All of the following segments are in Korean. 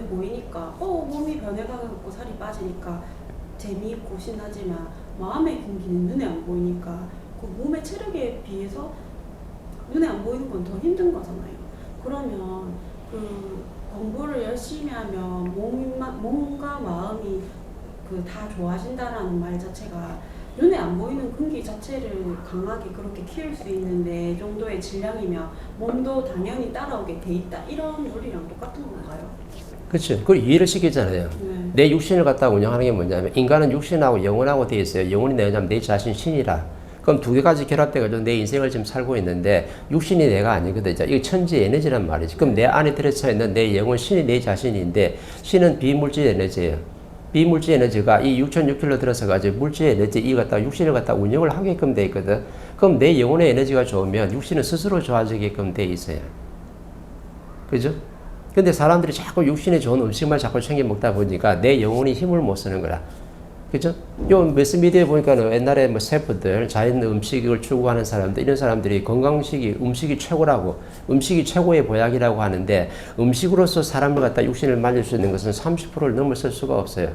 눈에 보이니까 몸이 변해가고 살이 빠지니까 재미있고 신나지만 마음의 경기는 눈에 안 보이니까 그 몸의 체력에 비해서 눈에 안 보이는 건 더 힘든 거잖아요. 그러면 그 공부를 열심히 하면 몸과 마음이 그 다 좋아진다라는 말 자체가 눈에 안 보이는 근기 자체를 강하게 그렇게 키울 수 있는데 정도의 질량이면 몸도 당연히 따라오게 돼 있다. 이런 논리랑 똑같은 건가요? 그렇죠. 그걸 이해를 시키잖아요. 네. 내 육신을 갖다 운영하는 게 뭐냐면 인간은 육신하고 영혼하고 되어 있어요. 영혼이 뭐냐면 내 자신 신이라. 그럼 두 개까지 결합돼가지고 내 인생을 지금 살고 있는데 육신이 내가 아니거든. 이게 천지 에너지란 말이지. 그럼 내 안에 들어차 있는 내 영혼 신이 내 자신인데 신은 비물질 에너지예요. 비물질 에너지가 이 6,600km 들어서 가지고 물질 에너지 이 갖다 육신을 갖다 운영을 하게끔 돼 있거든. 그럼 내 영혼의 에너지가 좋으면 육신은 스스로 좋아지게끔 돼 있어요. 그죠? 근데 사람들이 자꾸 육신에 좋은 음식만 자꾸 챙겨 먹다 보니까 내 영혼이 힘을 못 쓰는 거라. 그죠? 요 매스미디어에 보니까는 옛날에 뭐 셰프들, 자연 음식을 추구하는 사람들, 이런 사람들이 건강식이, 음식이 최고라고, 음식이 최고의 보약이라고 하는데 음식으로서 사람을 갖다 육신을 만들 수 있는 것은 30%를 넘어설 수가 없어요.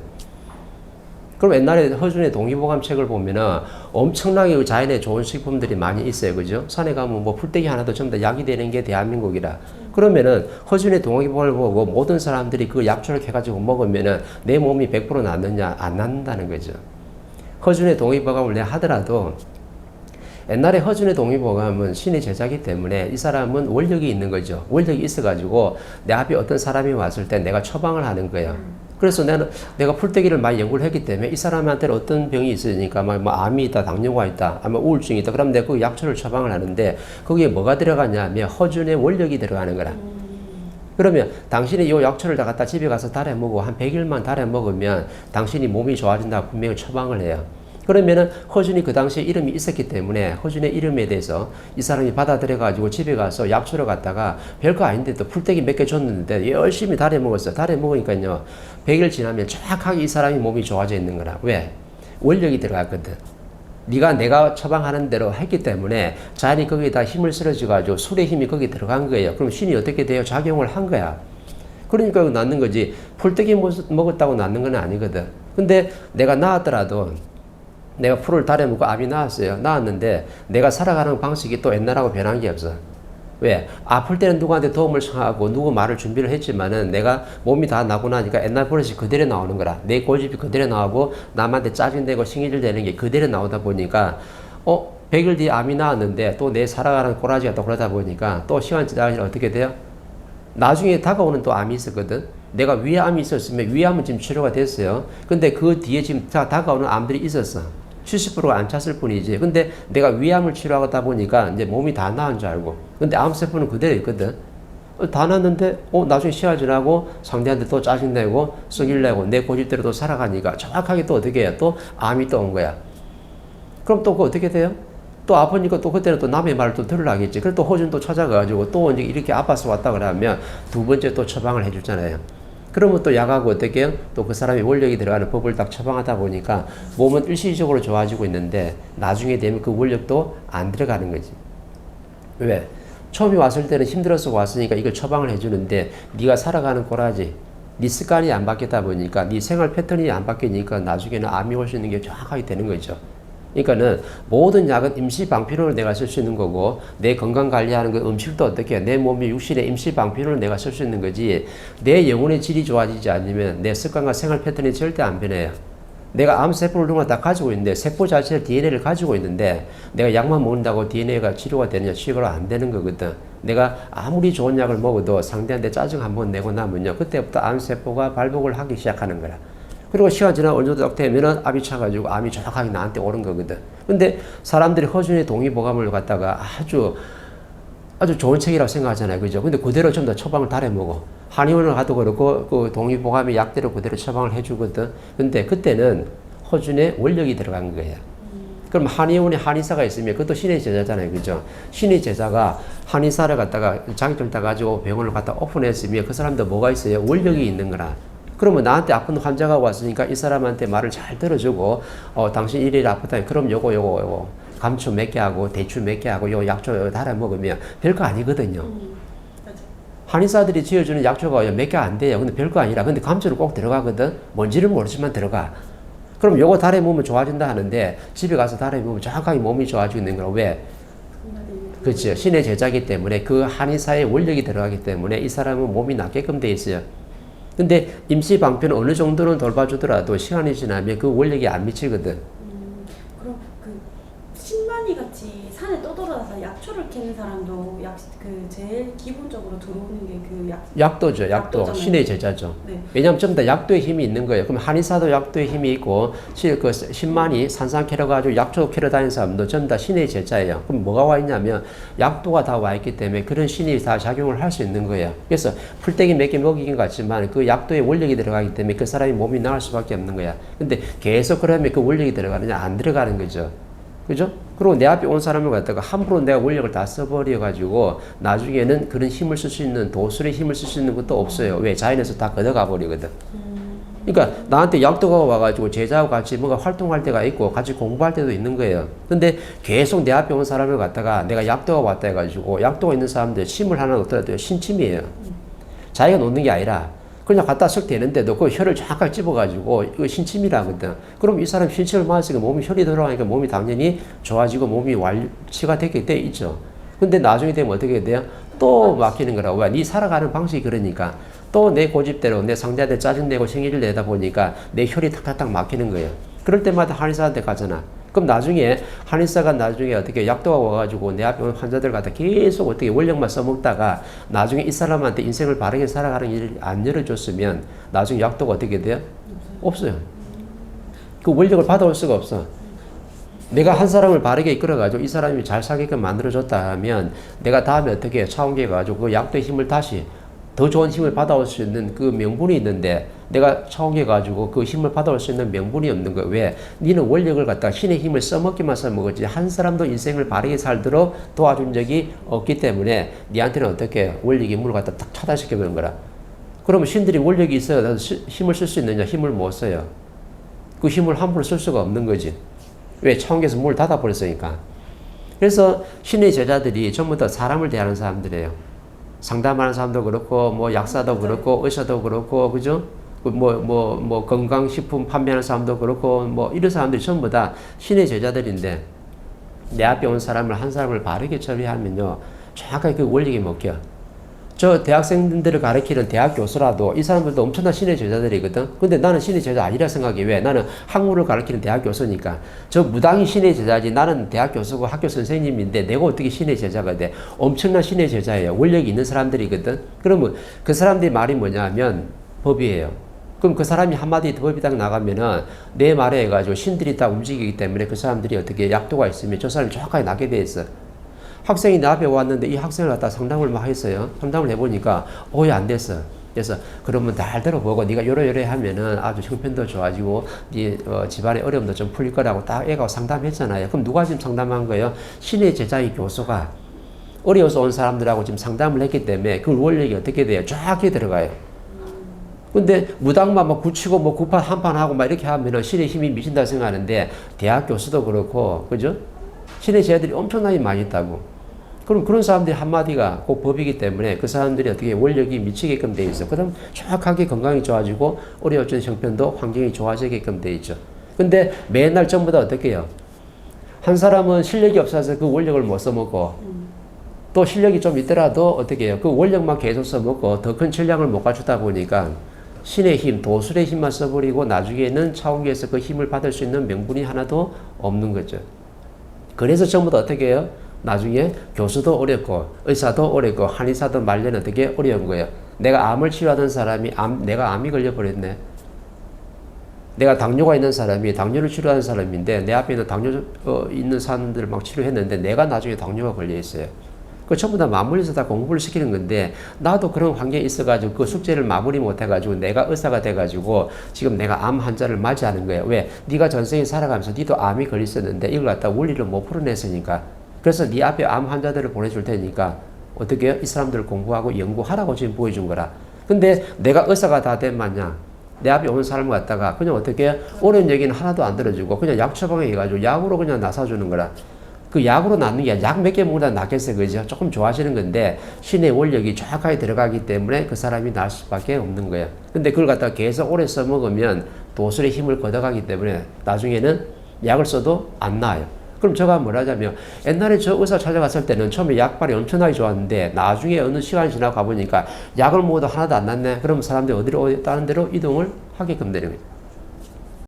그럼 옛날에 허준의 동의보감 책을 보면은 엄청나게 자연에 좋은 식품들이 많이 있어요. 그죠? 산에 가면 뭐 풀떼기 하나도 전부 다 약이 되는 게 대한민국이라. 그러면은 허준의 동의보감을 보고 모든 사람들이 그 약초를 해가지고 먹으면은 내 몸이 100% 낫느냐? 안 낫는다는 거죠. 허준의 동의보감을 내가 하더라도 옛날에 허준의 동의보감은 신의 제자이기 때문에 이 사람은 원력이 있는 거죠. 원력이 있어가지고 내 앞에 어떤 사람이 왔을 때 내가 처방을 하는 거예요. 그래서 내가 풀떼기를 많이 연구를 했기 때문에 이 사람한테는 어떤 병이 있으니까 뭐 암이 있다, 당뇨가 있다, 아마 우울증이 있다. 그럼 내가 그 약초를 처방을 하는데 거기에 뭐가 들어가냐면 허준의 원력이 들어가는 거라. 그러면 당신이 이 약초를 다 갖다 집에 가서 달아 먹고 한 100일만 달아 먹으면 당신이 몸이 좋아진다고 분명히 처방을 해요. 그러면은 허준이 그 당시에 이름이 있었기 때문에 허준의 이름에 대해서 이 사람이 받아들여가지고 집에 가서 약초를 갖다가 별거 아닌데 또 풀떼기 몇 개 줬는데 열심히 달여 먹었어요. 달여 먹으니까요. 100일 지나면 정확하게 이 사람이 몸이 좋아져 있는 거라. 왜? 원력이 들어갔거든. 내가 처방하는 대로 했기 때문에 자연이 거기에다 힘을 실어줘가지고 술의 힘이 거기 들어간 거예요. 그럼 신이 어떻게 돼요? 작용을 한 거야. 그러니까 낫는 거지. 풀떼기 먹었다고 낫는 건 아니거든. 근데 내가 나았더라도 내가 풀을 달여 먹고 암이 나았어요. 나았는데 내가 살아가는 방식이 또 옛날하고 변한 게 없어. 왜? 아플 때는 누구한테 도움을 청하고 누구 말을 준비를 했지만은 내가 몸이 다 나고 나니까 옛날 버릇이 그대로 나오는 거라. 내 고집이 그대로 나오고 남한테 짜증내고 신경질 내는 게 그대로 나오다 보니까 100일 뒤에 암이 나왔는데 또 내 살아가는 꼬라지가 또 그러다 보니까 또 시간 지나면 어떻게 돼요? 나중에 다가오는 또 암이 있었거든. 내가 위암이 있었으면 위암은 지금 치료가 됐어요. 근데 그 뒤에 지금 다가오는 암들이 있었어. 70%가 안 찼을 뿐이지. 근데 내가 위암을 치료하다 보니까 이제 몸이 다 나은 줄 알고. 근데 암세포는 그대로 있거든. 다 났는데, 나중에 시간 지나고 상대한테 또 짜증내고, 썩일내고, 내 고집대로 또 살아가니까 정확하게 또 어떻게 해요? 또 암이 또 온 거야. 그럼 또 그거 어떻게 돼요? 또 아프니까 또 그때는 또 남의 말을 또 들으려겠지. 그래서 또 호준 또 찾아가가지고 또 이제 이렇게 아파서 왔다 그러면 두 번째 또 처방을 해주잖아요. 그러면 또 약하고 어떻게 해요? 또 그 사람이 원력이 들어가는 법을 딱 처방하다 보니까 몸은 일시적으로 좋아지고 있는데 나중에 되면 그 원력도 안 들어가는 거지. 왜? 처음에 왔을 때는 힘들어서 왔으니까 이걸 처방을 해주는데 네가 살아가는 꼬라지, 네 습관이 안 바뀌다 보니까 네 생활 패턴이 안 바뀌니까 나중에는 암이 올 수 있는 게 정확하게 되는 거죠. 그러니까는 모든 약은 임시 방편으로 내가 쓸 수 있는 거고 내 건강 관리하는 그 음식도 어떻게 내 몸의 육신의 임시 방편으로 내가 쓸 수 있는 거지 내 영혼의 질이 좋아지지 않으면 내 습관과 생활 패턴이 절대 안 변해요. 내가 암세포를 누가 다 가지고 있는데 세포 자체를 DNA를 가지고 있는데 내가 약만 먹는다고 DNA가 치료가 되느냐 치료가 안 되는 거거든. 내가 아무리 좋은 약을 먹어도 상대한테 짜증 한번 내고 나면요 그때부터 암세포가 발복을 하기 시작하는 거라. 그리고 시간 지나고 어느 정도 딱 되면은 암이 차가지고 암이 정확하게 나한테 오는 거거든. 근데 사람들이 허준의 동의보감을 갖다가 아주 좋은 책이라고 생각하잖아요. 그죠? 근데 그대로 좀 더 처방을 달여 먹어. 한의원을 가도 그렇고, 그 동의보감의 약대로 그대로 처방을 해주거든. 근데 그때는 허준의 원력이 들어간 거예요. 그럼 한의원에 한의사가 있으면 그것도 신의 제자잖아요. 그죠? 신의 제자가 한의사를 갖다가 자격증을 따가지고 병원을 갖다 오픈했으면 그 사람도 뭐가 있어요? 원력이 있는 거라. 그러면 나한테 아픈 환자가 왔으니까 이 사람한테 말을 잘 들어주고 당신 일일 아프다. 그럼 요거 감초 몇 개 하고 대추 몇 개 하고 요 약초 달아 먹으면 별거 아니거든요. 한의사들이 지어주는 약초가 몇 개 안 돼요. 근데 별거 아니라. 근데 감초를 꼭 들어가거든. 뭔지를 모르지만 들어가. 그럼 요거 달에 먹으면 좋아진다 하는데 집에 가서 달에 먹으면 정확하게 몸이 좋아지고 있는 거라. 왜? 그렇죠. 신의 제자이기 때문에 그 한의사의 원력이 들어가기 때문에 이 사람은 몸이 낫게끔 돼 있어요. 근데 임시 방편은 어느 정도는 돌봐주더라도 시간이 지나면 그 원력이 안 미치거든. 그럼 그 신만이 같이 산에 떠돌아서 약초를 캐는 사람도 그 제일 기본적으로 들어오는 게 그 약도죠. 약도. 약도잖아요. 신의 제자죠. 네. 왜냐하면 전부 다 약도의 힘이 있는 거예요. 그럼 한의사도 약도의 힘이 있고 그 신만이 산삼 캐러 가지고 약초 캐러 다니는 사람도 전부 다 신의 제자예요. 그럼 뭐가 와 있냐면 약도가 다 와 있기 때문에 그런 신이 다 작용을 할 수 있는 거예요. 그래서 풀떼기 몇 개 먹이긴 같지만 그 약도의 원력이 들어가기 때문에 그 사람이 몸이 나을 수밖에 없는 거야. 근데 계속 그러면 그 원력이 들어가느냐 안 들어가는 거죠. 그죠? 그리고 내 앞에 온 사람을 갖다가 함부로 내가 원력을 다 써버려가지고 나중에는 그런 힘을 쓸 수 있는 도술의 힘을 쓸 수 있는 것도 없어요. 왜? 자연에서 다 걷어가 버리거든. 그러니까 나한테 약도가 와가지고 제자하고 같이 뭔가 활동할 때가 있고 같이 공부할 때도 있는 거예요. 근데 계속 내 앞에 온 사람을 갖다가 내가 약도가 왔다 해가지고 약도가 있는 사람들 힘을 하나 얻더라도 신침이에요. 자기가 놓는 게 아니라 그냥 갖다 썩 되는데도 그 혀를 쫙 집어가지고 이거 신침이라거든. 그럼 이 사람 신침을 맞으니까 몸이 혈이 돌아가니까 몸이 당연히 좋아지고 몸이 완치가 되게 돼 있죠. 근데 나중에 되면 어떻게 돼요? 또 막히는 거라고. 왜? 네 살아가는 방식이 그러니까 또 내 고집대로 내 상대한테 짜증내고 생일을 내다 보니까 내 혈이 탁탁탁 막히는 거예요. 그럴 때마다 한의사한테 가잖아. 그럼 나중에 한의사가 나중에 어떻게 약도가 와가지고 내 앞에 온 환자들 갖다 계속 어떻게 원력만 써먹다가 나중에 이 사람한테 인생을 바르게 살아가는 일을 안 열어줬으면 나중에 약도가 어떻게 돼요? 없어요. 그 원력을 받아올 수가 없어. 내가 한 사람을 바르게 이끌어가지고 이 사람이 잘 살게끔 만들어줬다 하면 내가 다음에 어떻게 해요? 차원계 가지고 그 약도의 힘을 다시 더 좋은 힘을 받아올 수 있는 그 명분이 있는데 내가 차원계 가지고 그 힘을 받아올 수 있는 명분이 없는 거야. 왜? 니는 원력을 갖다가 신의 힘을 써먹기만 써먹었지 한 사람도 인생을 바르게 살도록 도와준 적이 없기 때문에 니한테는 어떻게 원력의 힘을 갖다 딱 차단시켜버린 거라. 그러면 신들이 원력이 있어야 힘을 쓸 수 있느냐? 힘을 못 써요. 그 힘을 함부로 쓸 수가 없는 거지. 왜? 차원계에서 문을 닫아버렸으니까. 그래서 신의 제자들이 전부 다 사람을 대하는 사람들이에요. 상담하는 사람도 그렇고, 뭐 약사도 그렇고, 의사도 그렇고, 그죠? 건강식품 판매하는 사람도 그렇고, 뭐 이런 사람들이 전부 다 신의 제자들인데 내 앞에 온 사람을 한 사람을 바르게 처리하면요, 정확하게 그 원력이 먹혀. 저 대학생들을 가르치는 대학 교수라도 이 사람들도 엄청난 신의 제자들이거든. 근데 나는 신의 제자 아니라 생각해. 왜? 나는 학문을 가르치는 대학 교수니까. 저 무당이 신의 제자지. 나는 대학 교수고 학교 선생님인데 내가 어떻게 신의 제자가 돼? 엄청난 신의 제자예요. 원력이 있는 사람들이거든. 그러면 그 사람들이 말이 뭐냐면 법이에요. 그럼 그 사람이 한마디 법이 딱 나가면은 내 말에 해가지고 신들이 딱 움직이기 때문에 그 사람들이 어떻게 약도가 있으면 저 사람이 정확하게 낫게 돼 있어. 학생이 내 앞에 왔는데 이 학생을 갖다 상담을 막 했어요. 상담을 해보니까 오해 안 됐어. 그래서 그러면 날 들어보고 네가 요러요러 하면은 아주 형편도 좋아지고 네 집안의 어려움도 좀 풀릴 거라고 딱 애가 상담했잖아요. 그럼 누가 지금 상담한 거예요? 신의 제자의 교수가 어려워서 온 사람들하고 지금 상담을 했기 때문에 그 원력이 어떻게 돼요? 정확히 들어가요. 근데 무당만 막 굳히고 뭐 구판 한판 하고 막 이렇게 하면은 신의 힘이 미친다 생각하는데 대학 교수도 그렇고 그죠? 신의 제자들이 엄청나게 많이 있다고. 그럼 그런 사람들이 한마디가 꼭 법이기 때문에 그 사람들이 어떻게 원력이 미치게끔 돼 있어. 그럼 정확하게 건강이 좋아지고 어려워진 형편도 환경이 좋아지게끔 돼 있죠. 근데 맨날 전부 다 어떻게 해요? 한 사람은 실력이 없어서 그 원력을 못 써먹고 또 실력이 좀 있더라도 어떻게 해요? 그 원력만 계속 써먹고 더 큰 질량을 못 갖추다 보니까 신의 힘, 도술의 힘만 써버리고 나중에는 차원계에서 그 힘을 받을 수 있는 명분이 하나도 없는 거죠. 그래서 전부 다 어떻게 해요? 나중에 교수도 어렵고 의사도 어렵고 한의사도 말년 어떻게 어려운 거예요. 내가 암을 치료하던 사람이 내가 암이 걸려버렸네. 내가 당뇨가 있는 사람이 당뇨를 치료하는 사람인데 내 앞에 있는 당뇨 있는 사람들을 막 치료했는데 내가 나중에 당뇨가 걸려 있어요. 그 전부 다 맞물려서 다 공부를 시키는 건데 나도 그런 환경에 있어가지고 그 숙제를 마무리 못해가지고 내가 의사가 돼가지고 지금 내가 암 환자를 맞이하는 거예요. 왜? 네가 전생에 살아가면서 니도 암이 걸렸었는데 이걸 갖다 원리를 못 풀어냈으니까. 그래서 네 앞에 암 환자들을 보내줄 테니까 어떻게 해요? 이 사람들을 공부하고 연구하라고 지금 보여준 거라. 근데 내가 의사가 다 된 마냥 내 앞에 오는 사람을 갖다가 그냥 어떻게 해요? 옳은 얘기는 하나도 안 들어주고 그냥 약 처방해 가지고 약으로 그냥 나사주는 거라. 그 약으로 낫는 게 약 몇 개 먹으다 낫겠어요. 그죠? 조금 좋아지는 건데 신의 원력이 정확하게 들어가기 때문에 그 사람이 나을 수밖에 없는 거예요. 근데 그걸 갖다가 계속 오래 써먹으면 도술의 힘을 걷어가기 때문에 나중에는 약을 써도 안 나아요. 그럼 제가 뭘 하자면 옛날에 저 의사 찾아갔을 때는 처음에 약발이 엄청나게 좋았는데 나중에 어느 시간이 지나고 가보니까 약을 먹어도 하나도 안 낫네. 그럼 사람들이 어디로 다른 데로 이동을 하게끔 되는 거예요.